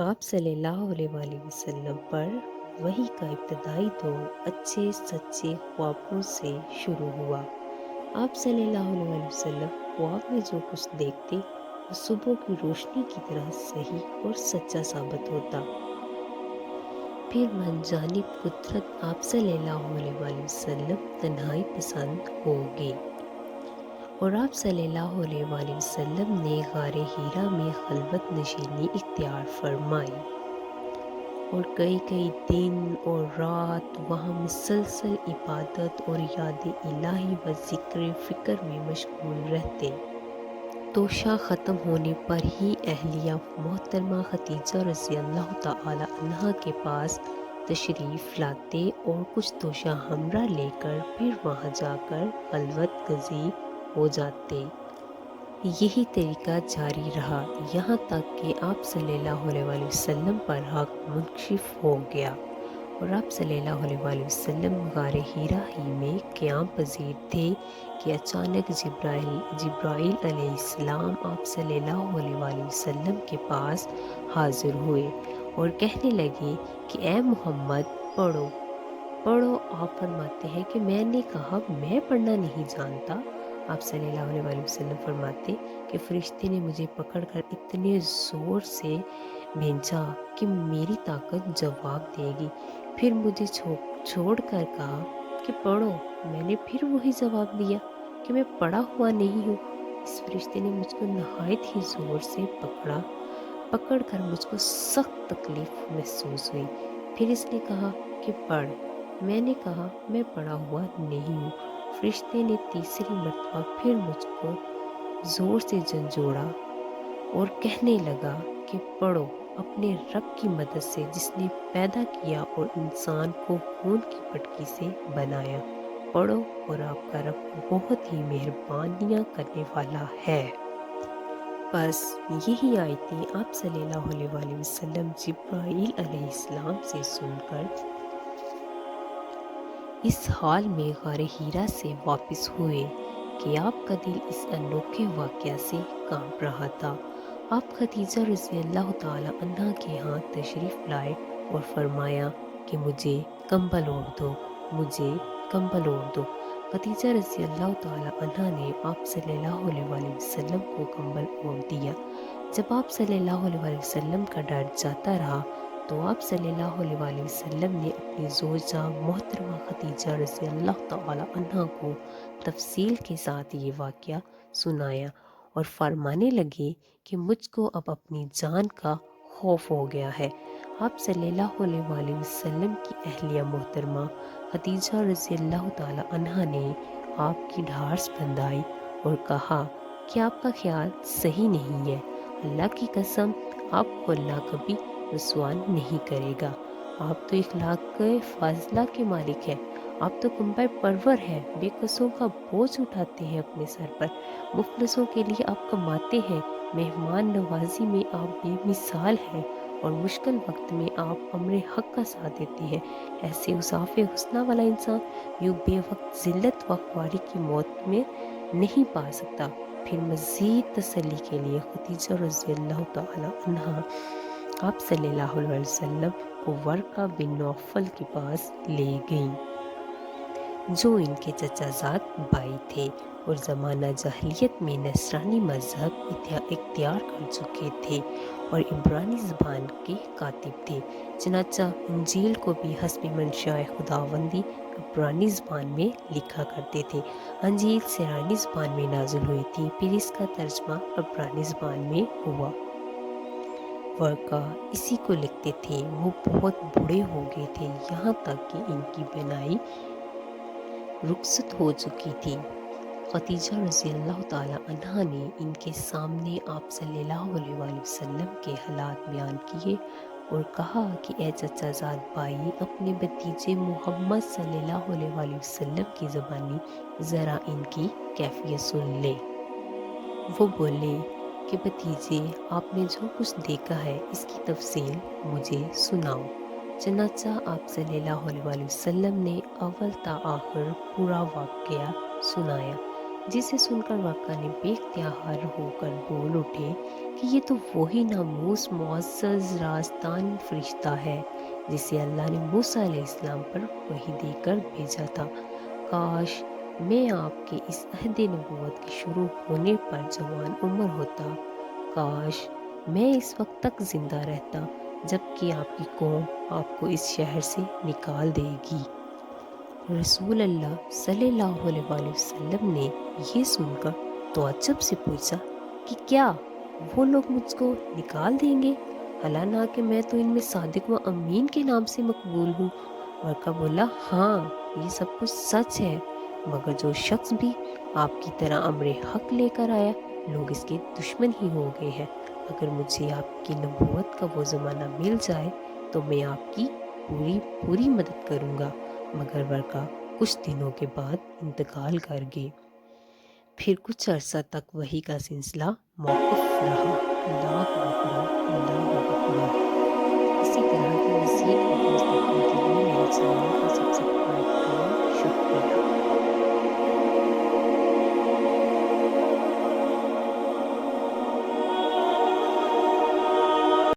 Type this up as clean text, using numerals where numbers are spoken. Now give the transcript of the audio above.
آپ صلی اللہ علیہ وآلہ وسلم پر وحی کا ابتدائی دور اچھے سچے خوابوں سے شروع ہوا۔ آپ صلی اللہ علیہ وآلہ وسلم خواب میں جو کچھ دیکھتے وہ صبح کی روشنی کی طرح صحیح اور سچا ثابت ہوتا۔ پھر من جانب قدرت آپ صلی اللہ علیہ وآلہ وسلم تنہائی پسند ہو گئی اور آپ صلی اللہ علیہ وآلہ وسلم نے غار حرا میں خلوت نشینی اختیار فرمائی اور کئی کئی دن اور رات وہاں مسلسل عبادت اور یاد الہی و ذکر فکر میں مشغول رہتے۔ توشہ ختم ہونے پر ہی اہلیہ محترمہ ختیجہ رضی اللہ تعالی عنہا کے پاس تشریف لاتے اور کچھ توشہ ہمراہ لے کر پھر وہاں جا کر خلوت گزیر ہو جاتے۔ یہی طریقہ جاری رہا یہاں تک کہ آپ صلی اللہ علیہ وآلہ وسلم پر حق منکشف ہو گیا اور آپ صلی اللہ علیہ وآلہ وسلم غار حرا ہی میں قیام پذیر تھے کہ اچانک جبرائیل علیہ السلام آپ صلی اللہ علیہ وآلہ وسلم کے پاس حاضر ہوئے اور کہنے لگے کہ اے محمد پڑھو پڑھو۔ آپ فرماتے ہیں کہ میں نے کہا میں پڑھنا نہیں جانتا۔ آپ صلی اللہ علیہ وآلہ وسلم فرماتے کہ فرشتے نے مجھے پکڑ کر اتنے زور سے بھینچا کہ میری طاقت جواب دے گی، پھر مجھے چھوڑ کر کہا کہ پڑھو۔ میں نے پھر وہی جواب دیا کہ میں پڑھا ہوا نہیں ہوں۔ اس فرشتے نے مجھ کو نہایت ہی زور سے پکڑ کر مجھ کو سخت تکلیف محسوس ہوئی۔ پھر اس نے کہا کہ پڑھ۔ میں نے کہا میں پڑھا ہوا نہیں ہوں۔ فرشتے نے تیسری مرتبہ پھر مجھ کو زور سے جھنجھوڑا اور کہنے لگا کہ پڑھو اپنے رب کی مدد سے جس نے پیدا کیا اور انسان کو خون کی پٹکی سے بنایا، پڑھو اور آپ کا رب بہت ہی مہربانیاں کرنے والا ہے۔ بس یہی آیتیں آپ صلی اللہ علیہ وآلہ وسلم جبرائیل علیہ السلام سے سن کر اس حال میں غار حرا سے واپس ہوئے کہ آپ کا دل اس انوکھے واقعہ سے کانپ رہا تھا۔ آپ ختیجہ رضی اللہ تعالی عنہا کے ہاں تشریف لائے اور فرمایا کہ مجھے کمبل اوڑھ دو، مجھے کمبل اوڑھ دو۔ ختیجہ رضی اللہ تعالی عنہا نے آپ صلی اللہ علیہ وآلہ وسلم کو کمبل اوڑھ دیا۔ جب آپ صلی اللہ علیہ وآلہ وسلم کا ڈر جاتا رہا تو آپ صلی اللہ علیہ وآلہ وسلم نے اپنی زوجہ محترمہ ختیجہ رضی اللہ تعالی عنہا کو تفصیل کے ساتھ یہ واقعہ سنایا اور فرمانے لگے کہ مجھ کو اب اپنی جان کا خوف ہو گیا ہے۔ آپ صلی اللہ علیہ وآلہ وسلم کی اہلیہ محترمہ ختیجہ رضی اللہ تعالی عنہا نے آپ کی ڈھارس بندھائی اور کہا کہ آپ کا خیال صحیح نہیں ہے، اللہ کی قسم آپ کو اللہ کبھی رسوا نہیں کرے گا۔ آپ تو اخلاق فاضلہ کے مالک ہیں، آپ تو کنبہ پرور ہیں، بے کسوں کا بوجھ اٹھاتے ہیں اپنے سر پر، مفلسوں کے لیے آپ کماتے ہیں، مہمان نوازی میں آپ بے مثال ہیں اور مشکل وقت میں آپ امر حق کا ساتھ دیتے ہیں۔ ایسے اوصاف حسنہ والا انسان یوں بے وقت ذلت و خواری کی موت میں نہیں پا سکتا۔ پھر مزید تسلی کے لیے ختیجہ رضی اللہ تعالی عنہا آپ صلی اللہ علیہ وسلم کو ورقہ بن نوفل کے پاس لے گئیں جو ان کے چچا زاد بھائی تھے اور زمانہ جاہلیت میں نصرانی مذہب اختیار کر چکے تھے اور عبرانی زبان کے کاتب تھے، چنانچہ انجیل کو بھی حسب منشاء خداوندی عبرانی زبان میں لکھا کرتے تھے۔ انجیل سیرانی زبان میں نازل ہوئی تھی، پھر اس کا ترجمہ عبرانی زبان میں ہوا۔ ورقہ اسی کو لکھتے تھے۔ وہ بہت بوڑھے ہو گئے تھے، یہاں تک کہ ان کی بینائی رخصت ہو چکی تھی۔ ختیجہ رضی اللہ تعالی عنہا نے ان کے سامنے آپ صلی اللہ علیہ وآلہ وسلم کے حالات بیان کیے اور کہا کہ اے چچا زاد بھائی، اپنے بھتیجے محمد صلی اللہ علیہ وآلہ وسلم کی زبانی ذرا ان کی کیفیت سن لے۔ وہ بولے کہ بھتیجے، آپ نے جو کچھ دیکھا ہے اس کی تفصیل مجھے سناؤ۔ چنانچہ آپ صلی اللہ علیہ وآلہ وسلم نے اول تا آخر پورا واقعہ سنایا۔ جسے سن کر ورقا نے بے اختیار ہو کر بول اٹھے کہ یہ تو وہی ناموس معزز رازدان فرشتہ ہے جسے اللہ نے موسیٰ علیہ السلام پر وحی دے کر بھیجا تھا۔ کاش میں آپ کے اس عہد نبوت کے شروع ہونے پر جوان عمر ہوتا، کاش میں اس وقت تک زندہ رہتا جب کہ آپ کی قوم آپ کو اس شہر سے نکال دے گی۔ رسول اللہ صلی اللہ علیہ وآلہ وسلم نے یہ سن کر تعجب سے پوچھا کہ کیا وہ لوگ مجھ کو نکال دیں گے، حالانہ کہ میں تو ان میں صادق و امین کے نام سے مقبول ہوں۔ ورقہ بولا، ہاں یہ سب کچھ سچ ہے، مگر جو شخص بھی آپ کی طرح امر حق لے کر آیا لوگ اس کے دشمن ہی ہو گئے ہیں۔ اگر مجھے آپ کی نبوت کا وہ زمانہ مل جائے تو میں آپ کی پوری مدد کروں گا، مگر ورقہ کچھ دنوں کے بعد انتقال کر گئے۔ پھر کچھ عرصہ تک وحی کا سلسلہ موقوف رہا۔ اللہ اکبر، اللہ